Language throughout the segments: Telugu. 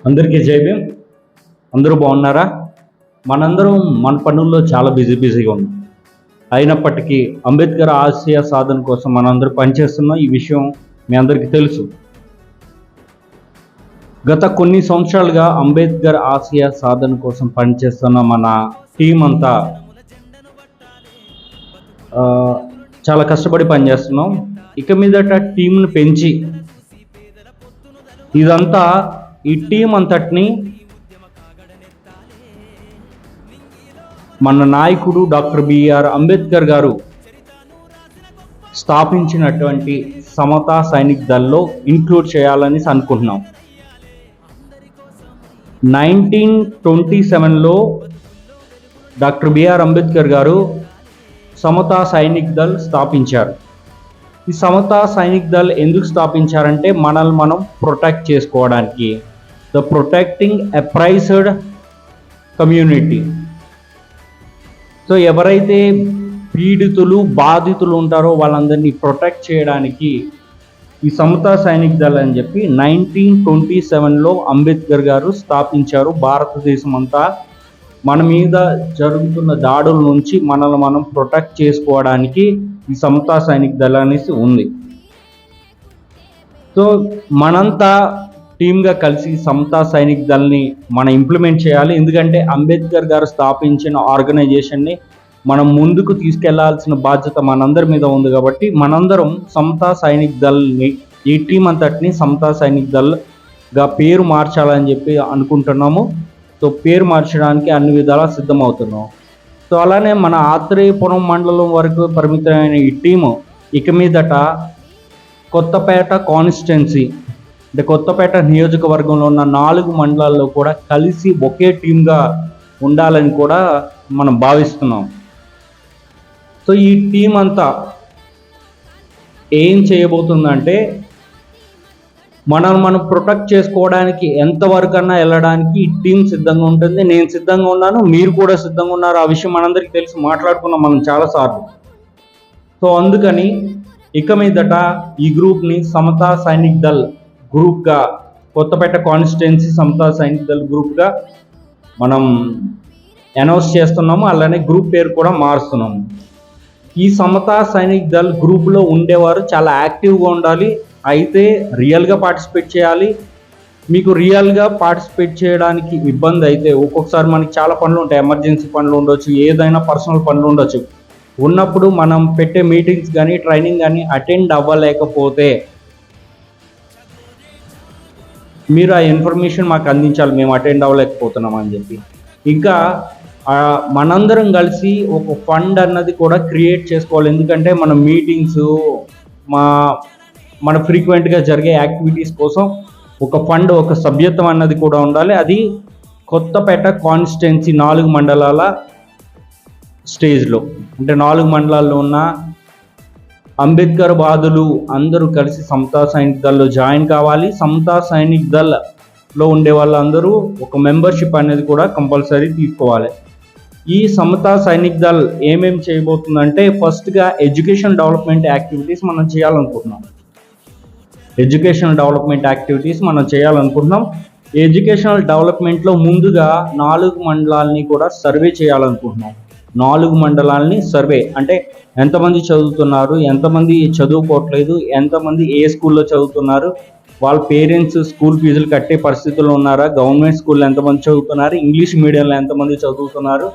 అందరికీ జై భీమ్. అందరూ బాగున్నారా? మనందరం మన పనుల్లో చాలా బిజీగా ఉన్నాం. అయినప్పటికీ అంబేద్కర్ ఆశయ సాధన కోసం మనందరూ పనిచేస్తున్నాం. ఈ విషయం మీ అందరికీ తెలుసు. గత కొన్ని సంవత్సరాలుగా అంబేద్కర్ ఆశయ సాధన కోసం పనిచేస్తున్న మన టీం అంతా చాలా కష్టపడి పనిచేస్తున్నాం. ఇక మీదట టీంను పెంచి ఇదంతా ఈ టీం అంతటిని మన నాయకుడు డాక్టర్ బిఆర్ అంబేద్కర్ గారు స్థాపించినటువంటి సమతా సైనిక్ దళ్లో ఇంక్లూడ్ చేయాలని అనుకుంటున్నాం. 1927లో డాక్టర్ బిఆర్ అంబేద్కర్ గారు సమతా సైనిక్ దళ్ స్థాపించారు. ఈ సమతా సైనిక్ దళ్ ఎందుకు స్థాపించారంటే మనల్ని మనం ప్రొటెక్ట్ చేసుకోవడానికి, the protecting apprised community. So ఎవరైతే పీడితులు బాధితులు ఉంటారో వాళ్ళందరినీ ప్రొటెక్ట్ చేయడానికి ఈ సమతా సైనిక్ దళ్ అని చెప్పి 1927లో అంబేద్కర్ గారు స్థాపించారు. భారతదేశం అంతా మన మీద జరుగుతున్న దాడుల నుంచి మనల్ని మనం ప్రొటెక్ట్ చేసుకోవడానికి ఈ సమతా సైనిక్ దళ్ అనేసి ఉంది. సో మనంతా టీమ్గా కలిసి సమతా సైనిక్ దళ్ని మనం ఇంప్లిమెంట్ చేయాలి. ఎందుకంటే అంబేద్కర్ గారు స్థాపించిన ఆర్గనైజేషన్ని మనం ముందుకు తీసుకెళ్లాల్సిన బాధ్యత మనందరి మీద ఉంది. కాబట్టి మనందరం సమతా సైనిక్ దళ్ని, ఈ టీం అంతటిని సమతా సైనిక్ దళ్గా పేరు మార్చాలని చెప్పి అనుకుంటున్నాము. సో పేరు మార్చడానికి అన్ని విధాలా సిద్ధమవుతున్నాం. సో అలానే మన ఆత్రేయపురం మండలం వరకు పరిమితమైన ఈ టీము ఇక మీదట కొత్తపేట కాన్స్టిట్యున్సీ అంటే కొత్తపేట నియోజకవర్గంలో ఉన్న 4 మండలాల్లో కూడా కలిసి ఒకే టీంగా ఉండాలని కూడా మనం భావిస్తున్నాం. సో ఈ టీం అంతా ఏం చేయబోతుందంటే మనల్ని మనం ప్రొటెక్ట్ చేసుకోవడానికి ఎంతవరకన్నా వెళ్ళడానికి ఈ టీం సిద్ధంగా ఉంటుంది. నేను సిద్ధంగా ఉన్నాను, మీరు కూడా సిద్ధంగా ఉన్నారు. ఆ విషయం మనందరికీ తెలిసి మాట్లాడుకున్నాం మనం చాలాసార్లు. సో అందుకని ఇక మీదట ఈ గ్రూప్ని సమతా సైనిక్ దళ్ గ్రూప్గా, కొత్తపేట కాన్స్టిట్యున్సీ సమతా సైనిక్ దళ్ గ్రూప్గా మనం అనౌన్స్ చేస్తున్నాము. అలానే గ్రూప్ పేరు కూడా మారుస్తున్నాము. ఈ సమతా సైనిక్ దళ్ గ్రూప్లో ఉండేవారు చాలా యాక్టివ్గా ఉండాలి. అయితే రియల్గా పార్టిసిపేట్ చేయాలి. మీకు రియల్గా పార్టిసిపేట్ చేయడానికి ఇబ్బంది అయితే ఒక్కొక్కసారి మనకి చాలా పనులు ఉంటాయి, ఎమర్జెన్సీ పనులు ఉండొచ్చు, ఏదైనా పర్సనల్ పనులు ఉండొచ్చు. ఉన్నప్పుడు మనం పెట్టే మీటింగ్స్ కానీ ట్రైనింగ్ కానీ అటెండ్ అవ్వలేకపోతే మీరు ఆ ఇన్ఫర్మేషన్ మాకు అందించాలి, మేము అటెండ్ అవ్వలేకపోతున్నాం అని చెప్పి. ఇంకా మనందరం కలిసి ఒక ఫండ్ అన్నది కూడా క్రియేట్ చేసుకోవాలి. ఎందుకంటే మన మీటింగ్స్, మన ఫ్రీక్వెంట్గా జరిగే యాక్టివిటీస్ కోసం ఒక ఫండ్, ఒక సభ్యత్వం అన్నది కూడా ఉండాలి. అది కొత్తపేట కాన్స్టిట్యున్సీ 4 మండలాల స్టేజ్లో, అంటే 4 మండలాల్లో ఉన్న అంబేద్కర్ బాధులు అందరూ కలిసి సమతా సైనిక్ దళ్లో జాయిన్ కావాలి. సమతా సైనిక్ దళ్లో ఉండే వాళ్ళందరూ ఒక మెంబర్షిప్ అనేది కూడా కంపల్సరీ తీసుకోవాలి. ఈ సమతా సైనిక్ దళ్ ఏమేమి చేయబోతుందంటే ఫస్ట్గా ఎడ్యుకేషన్ డెవలప్మెంట్ యాక్టివిటీస్ మనం చేయాలనుకుంటున్నాం. ఎడ్యుకేషనల్ డెవలప్మెంట్లో ముందుగా 4 మండలాల్ని కూడా సర్వే చేయాలనుకుంటున్నాం. 4 మండలాల్ని సర్వే అంటే ఎంతమంది చదువుతున్నారు, ఎంతమంది చదువుకోవట్లేదు, ఎంతమంది ఏ స్కూల్లో చదువుతున్నారు, వాళ్ళ పేరెంట్స్ స్కూల్ ఫీజులు కట్టే పరిస్థితుల్లో ఉన్నారా, గవర్నమెంట్ స్కూల్లో ఎంతమంది చదువుతున్నారు, ఇంగ్లీష్ మీడియంలో ఎంతమంది చదువుతున్నారు,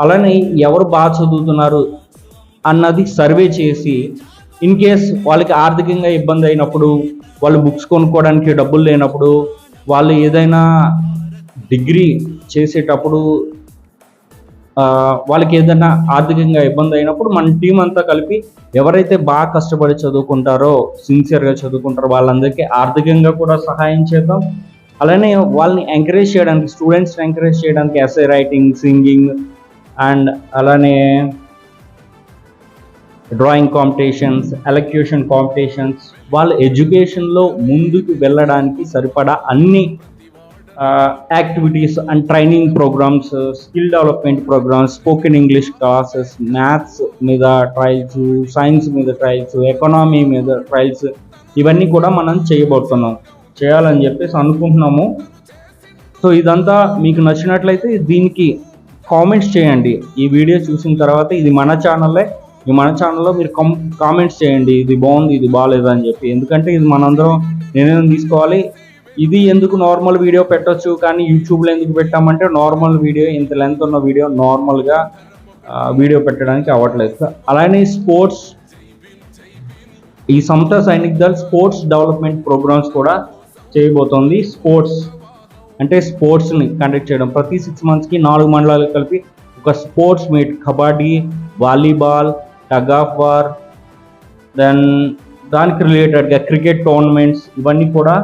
అలానే ఎవరు బాగా చదువుతున్నారు అన్నది సర్వే చేసి, ఇన్ కేస్ వాళ్ళకి ఆర్థికంగా ఇబ్బంది అయినప్పుడు, వాళ్ళు బుక్స్ కొనుక్కోవడానికి డబ్బులు లేనప్పుడు, వాళ్ళు ఏదైనా డిగ్రీ చేసేటప్పుడు వాళ్ళకి ఏదైనా ఆర్థికంగా ఇబ్బంది అయినప్పుడు మన టీం అంతా కలిపి ఎవరైతే బాగా కష్టపడి చదువుకుంటారో, సిన్సియర్గా చదువుకుంటారో వాళ్ళందరికీ ఆర్థికంగా కూడా సహాయం చేద్దాం. అలానే వాళ్ళని ఎంకరేజ్ చేయడానికి, స్టూడెంట్స్ని ఎంకరేజ్ చేయడానికి ఎస్ఏ రైటింగ్, సింగింగ్ అండ్ అలానే డ్రాయింగ్ కాంపిటీషన్స్, ఎలక్యూషన్ కాంపిటీషన్స్, వాళ్ళ ఎడ్యుకేషన్లో ముందుకు వెళ్ళడానికి సరిపడా అన్ని activities and training programmes, skill development programmes, spoken English classes, maths మీద ట్రయల్స్, సైన్స్ మీద ట్రయల్స్, ఎకనామీ మీద ట్రయల్స్, ఇవన్నీ కూడా మనం చేయాలని చెప్పేసి అనుకుంటున్నాము. సో ఇదంతా మీకు నచ్చినట్లయితే దీనికి కామెంట్స్ చేయండి. ఈ వీడియో చూసిన తర్వాత ఇది మన ఛానల్లో మీరు కామెంట్స్ చేయండి, ఇది బాగుంది, ఇది బాగాలేదు అని చెప్పి. ఎందుకంటే ఇది మనందరం నిర్ణయం తీసుకోవాలి. ఇది ఎందుకు నార్మల్ వీడియో పెట్టొచ్చు కానీ యూట్యూబ్లో ఎందుకు పెట్టామంటే, నార్మల్ వీడియో ఇంత లెంత్ ఉన్న వీడియో నార్మల్గా వీడియో పెట్టడానికి అవ్వట్లేదు. అలానే ఈ Samata Sainik Dal sports development programmes కూడా చేయబోతోంది. స్పోర్ట్స్ని కండక్ట్ చేయడం, ప్రతి 6 monthsకి 4 మండలాలు కలిపి ఒక sports meet, kabaddi, volleyball, tug of war, then దానికి రిలేటెడ్గా క్రికెట్ టోర్నమెంట్స్, ఇవన్నీ కూడా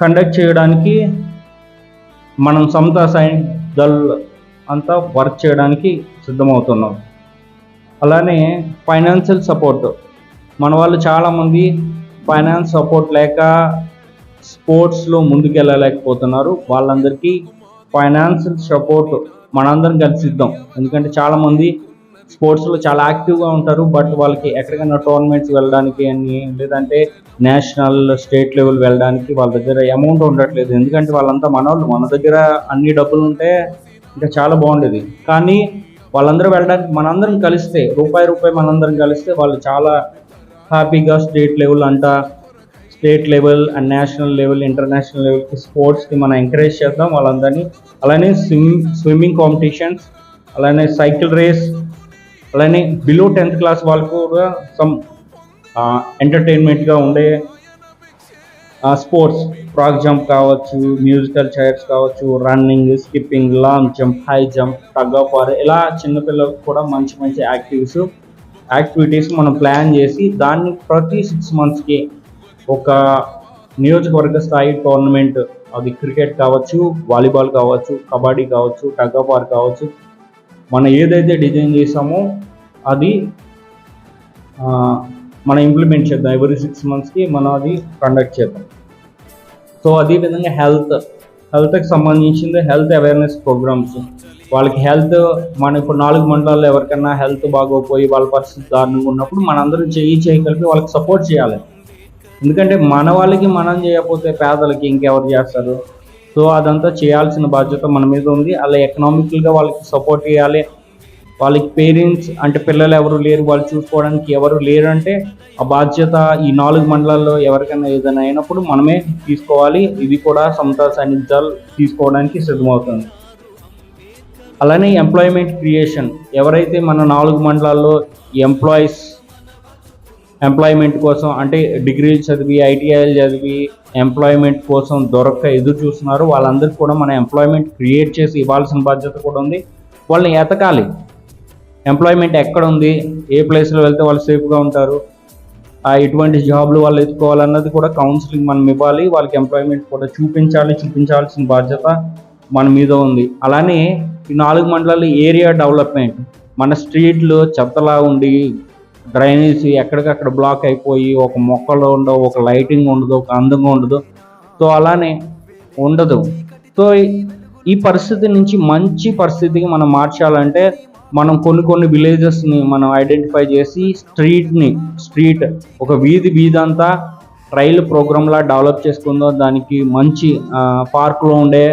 కండక్ట్ చేయడానికి మనం సమతా సైనిక్ దళ్ అంతా వర్క్ చేయడానికి సిద్ధమవుతున్నాం. అలానే ఫైనాన్షియల్ సపోర్ట్, మన వాళ్ళు చాలామంది ఫైనాన్స్ సపోర్ట్ లేక స్పోర్ట్స్లో ముందుకెళ్ళలేకపోతున్నారు. వాళ్ళందరికీ ఫైనాన్షియల్ సపోర్ట్ మనందరం కలిసి ఇద్దాం. ఎందుకంటే చాలామంది స్పోర్ట్స్లో చాలా యాక్టివ్గా ఉంటారు, బట్ వాళ్ళకి ఎక్కడికైనా టోర్నమెంట్స్ వెళ్ళడానికి అని, లేదంటే నేషనల్ స్టేట్ లెవెల్ వెళ్ళడానికి వాళ్ళ దగ్గర అమౌంట్ ఉండట్లేదు. ఎందుకంటే వాళ్ళంతా మనోళ్ళు, మన దగ్గర అన్ని డబ్బులు ఉంటే ఇంకా చాలా బాగుండేది. కానీ వాళ్ళందరూ వెళ్ళడానికి మనందరం కలిస్తే, రూపాయి మనందరం కలిస్తే వాళ్ళు చాలా హ్యాపీగా state level and national level, international లెవెల్కి స్పోర్ట్స్కి మనం ఎంకరేజ్ చేద్దాం వాళ్ళందరినీ. అలానే స్విమ్మింగ్ కాంపిటీషన్స్, అలానే సైకిల్ రేస్, అలానే బిలో 10th class వాళ్ళకు కూడా సమ్ ఎంటర్టైన్మెంట్గా ఉండే స్పోర్ట్స్, ఫ్రాక్ జంప్ కావచ్చు, మ్యూజికల్ చైర్స్ కావచ్చు, running, skipping, long jump, high jump, tug of war, ఇలా చిన్నపిల్లలకు కూడా మంచి యాక్టివిటీస్ మనం ప్లాన్ చేసి దాన్ని ప్రతి 6 monthsకి ఒక నియోజకవర్గ స్థాయి టోర్నమెంట్, అది క్రికెట్ కావచ్చు, వాలీబాల్ కావచ్చు, కబడ్డీ కావచ్చు, టగ్ ఆఫ్ వార్ కావచ్చు, మనం ఏదైతే డిజైన్ చేసామో అది మనం ఇంప్లిమెంట్ చేద్దాం. ఎవ్రీ 6 monthsకి మనం అది కండక్ట్ చేద్దాం. సో అదేవిధంగా హెల్త్కి సంబంధించింది హెల్త్ అవేర్నెస్ ప్రోగ్రామ్స్. వాళ్ళకి మనం ఇప్పుడు 4 మండలాల్లో ఎవరికైనా హెల్త్ బాగోపోయి వాళ్ళ పరిస్థితి దారుణంగా ఉన్నప్పుడు మనందరం చేయగలిపి వాళ్ళకి సపోర్ట్ చేయాలి. ఎందుకంటే మన వాళ్ళకి మనం చేయకపోతే పేదలకి ఇంకెవరు చేస్తారు? సో అదంతా చేయాల్సిన బాధ్యత మన మీద ఉంది. అలా ఎకనామికల్గా వాళ్ళకి సపోర్ట్ చేయాలి. వాళ్ళకి పేరెంట్స్ అంటే పిల్లలు ఎవరు లేరు, వాళ్ళు చూసుకోవడానికి ఎవరు లేరు అంటే ఆ బాధ్యత ఈ 4 మండలాల్లో ఎవరికైనా ఏదైనా అయినప్పుడు మనమే తీసుకోవాలి. ఇది కూడా సమతా సైనిక్ దళ్ తీసుకోవడానికి సిద్ధమవుతుంది. అలానే ఎంప్లాయ్మెంట్ క్రియేషన్, ఎవరైతే మన 4 మండలాల్లో ఎంప్లాయ్మెంట్ కోసం అంటే డిగ్రీలు చదివి, ఐటీఐలు చదివి ఎంప్లాయ్మెంట్ కోసం ఎదురు చూస్తున్నారు, వాళ్ళందరికీ కూడా మన ఎంప్లాయ్మెంట్ క్రియేట్ చేసి ఇవ్వాల్సిన బాధ్యత కూడా ఉంది. వాళ్ళని ఎతకాలి, ఎంప్లాయ్మెంట్ ఎక్కడ ఉంది, ఏ ప్లేస్లో వెళ్తే వాళ్ళు సేఫ్గా ఉంటారు, ఎటువంటి జాబ్లు వాళ్ళు ఎత్తుకోవాలన్నది కూడా కౌన్సిలింగ్ మనం ఇవ్వాలి. వాళ్ళకి ఎంప్లాయ్మెంట్ కూడా చూపించాల్సిన బాధ్యత మన మీద ఉంది. అలానే ఈ 4 మండలాలు ఏరియా డెవలప్మెంట్, మన స్ట్రీట్లు చెత్తలా ఉండి, డ్రైనేజ్ ఎక్కడికక్కడ బ్లాక్ అయిపోయి, ఒక మొక్కలు ఉండవు, ఒక లైటింగ్ ఉండదు, ఒక అందంగా ఉండదు. సో అలానే ఉండదు. సో ఈ పరిస్థితి నుంచి మంచి పరిస్థితికి మనం మార్చాలంటే మనం కొన్ని విలేజెస్ని మనం ఐడెంటిఫై చేసి స్ట్రీట్ ఒక వీధి అంతా ట్రైల్ ప్రోగ్రామ్లా డెవలప్ చేసుకుందాం. దానికి మంచి పార్క్లో ఉండే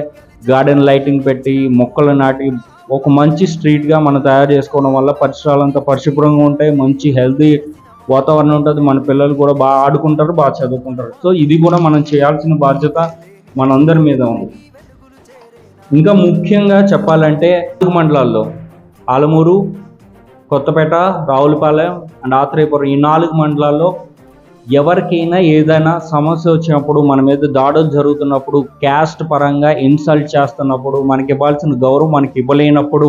గార్డెన్ లైటింగ్ పెట్టి, మొక్కలు నాటి ఒక మంచి స్ట్రీట్గా మనం తయారు చేసుకోవడం వల్ల పరిసరాలంతా పరిశుభ్రంగా ఉంటాయి, మంచి హెల్తీ వాతావరణం ఉంటుంది, మన పిల్లలు కూడా బాగా ఆడుకుంటారు, బాగా చదువుకుంటారు. సో ఇది కూడా మనం చేయాల్సిన బాధ్యత మనందరి మీద ఉంది. ఇంకా ముఖ్యంగా చెప్పాలంటే 4 మండలాల్లో ఆలమూరు, కొత్తపేట, రావులపాలెం అండ్ ఆత్రేయపురం, ఈ 4 మండలాల్లో ఎవరికైనా ఏదైనా సమస్య వచ్చినప్పుడు, మన మీద దాడులు జరుగుతున్నప్పుడు, క్యాస్ట్ పరంగా ఇన్సల్ట్ చేస్తున్నప్పుడు, మనకి ఇవ్వాల్సిన గౌరవం మనకి ఇవ్వలేనప్పుడు,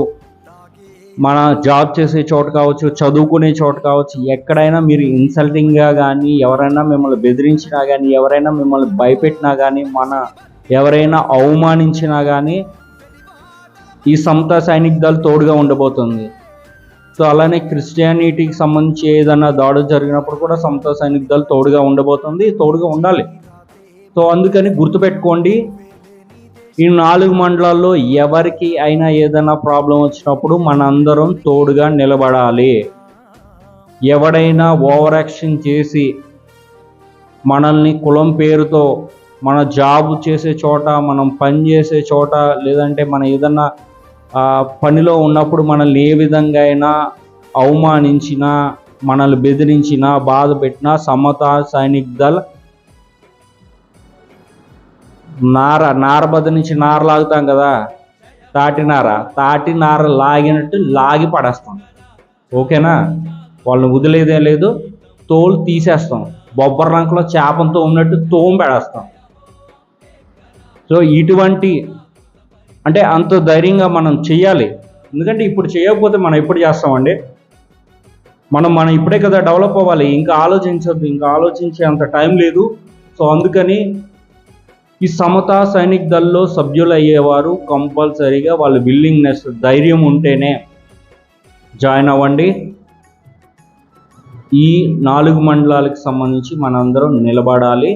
మన జాబ్ చేసే చోట కావచ్చు, చదువుకునే చోట కావచ్చు, ఎక్కడైనా మీరు ఇన్సల్టింగ్గా కానీ, ఎవరైనా మిమ్మల్ని బెదిరించినా కానీ, ఎవరైనా మిమ్మల్ని భయపెట్టినా కానీ, ఎవరైనా అవమానించినా కానీ ఈ సమతా సైనిక్ దళ్ తోడుగా ఉండబోతుంది. సో అలానే క్రిస్టియానిటీకి సంబంధించి ఏదైనా దాడులు జరిగినప్పుడు కూడా సమతా సైనిక్ దళ్ తోడుగా ఉండబోతుంది, తోడుగా ఉండాలి. సో అందుకని గుర్తుపెట్టుకోండి, ఈ 4 మండలాల్లో ఎవరికి అయినా ఏదైనా ప్రాబ్లం వచ్చినప్పుడు మనందరం తోడుగా నిలబడాలి. ఎవడైనా ఓవర్ యాక్షన్ చేసి మనల్ని కులం పేరుతో మన జాబ్ చేసే చోట, మనం పని చేసే చోట, లేదంటే మన ఏదన్నా పనిలో ఉన్నప్పుడు మనల్ని ఏ విధంగా అయినా అవమానించినా, మనల్ని బెదిరించినా, బాధ పెట్టినా సమతా సైనిక్ దళ్ నారబద్ద నుంచి నార లాగుతాం కదా, తాటి నార లాగినట్టు లాగి పడేస్తాం. ఓకేనా? వాళ్ళని వదిలేదే లేదు, తోలు తీసేస్తాం. బొబ్బర రంకలో చేపంతో ఉన్నట్టు పెడేస్తాం. సో ఇటువంటి అంటే అంత ధైర్యంగా మనం చెయ్యాలి. ఎందుకంటే ఇప్పుడు చేయకపోతే మనం ఎప్పుడు చేస్తామండి? మనం ఇప్పుడే కదా డెవలప్ అవ్వాలి. ఇంకా ఆలోచించొద్దు, ఇంకా ఆలోచించే అంత టైం లేదు. సో అందుకని ఈ సమతా సైనిక్ దళ్లో సభ్యులు అయ్యేవారు కంపల్సరీగా వాళ్ళ విల్లింగ్నెస్, ధైర్యం ఉంటేనే జాయిన్ అవ్వండి. ఈ 4 మండలాలకు సంబంధించి మనందరం నిలబడాలి.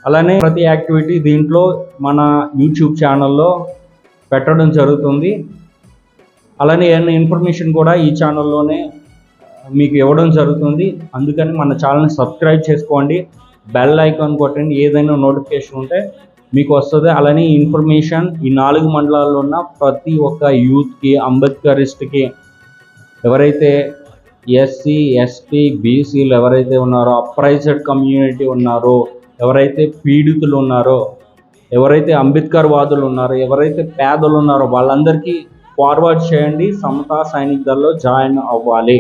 అలానే ప్రతి యాక్టివిటీ దీంట్లో మన యూట్యూబ్ ఛానల్లో పెట్టడం జరుగుతుంది. అలానే ఏమైనా ఇన్ఫర్మేషన్ కూడా ఈ ఛానల్లోనే మీకు ఇవ్వడం జరుగుతుంది. అందుకని మన ఛానల్ని సబ్స్క్రైబ్ చేసుకోండి, బెల్ ఐకాన్ కొట్టండి, ఏదైనా నోటిఫికేషన్ ఉంటే మీకు వస్తుంది. అలానే ఇన్ఫర్మేషన్ ఈ 4 మండలాల్లో ఉన్న ప్రతి ఒక్క యూత్కి, అంబేద్కరిస్ట్కి, ఎవరైతే ఎస్సీ, ఎస్టీ, బీసీలు ఎవరైతే ఉన్నారో, అప్రైజ్డ్ కమ్యూనిటీ ఉన్నారో, ఎవరైతే పీడితులు ఉన్నారో, ఎవరైతే అంబేద్కర్ వాదులు ఉన్నారో, ఎవరైతే పేదలు ఉన్నారో వాళ్ళందరికీ ఫార్వర్డ్ చేయండి. సమతా సైనిక్ దళ్లో జాయిన్ అవ్వాలి.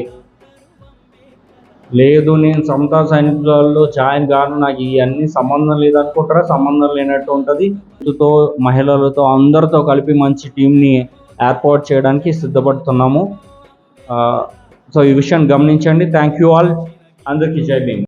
లేదు నేను సమతా సైనిక్ దళ్లో జాయిన్ కాను, నాకు ఇవన్నీ సంబంధం లేదనుకుంటారా? సంబంధం లేనట్టు ఉంటుంది. యూత్తో, మహిళలతో అందరితో కలిపి మంచి టీంని ఏర్పాటు చేయడానికి సిద్ధపడుతున్నాము. సో ఈ విషయాన్ని గమనించండి. Thank you all. అందరికీ జై భీమ్.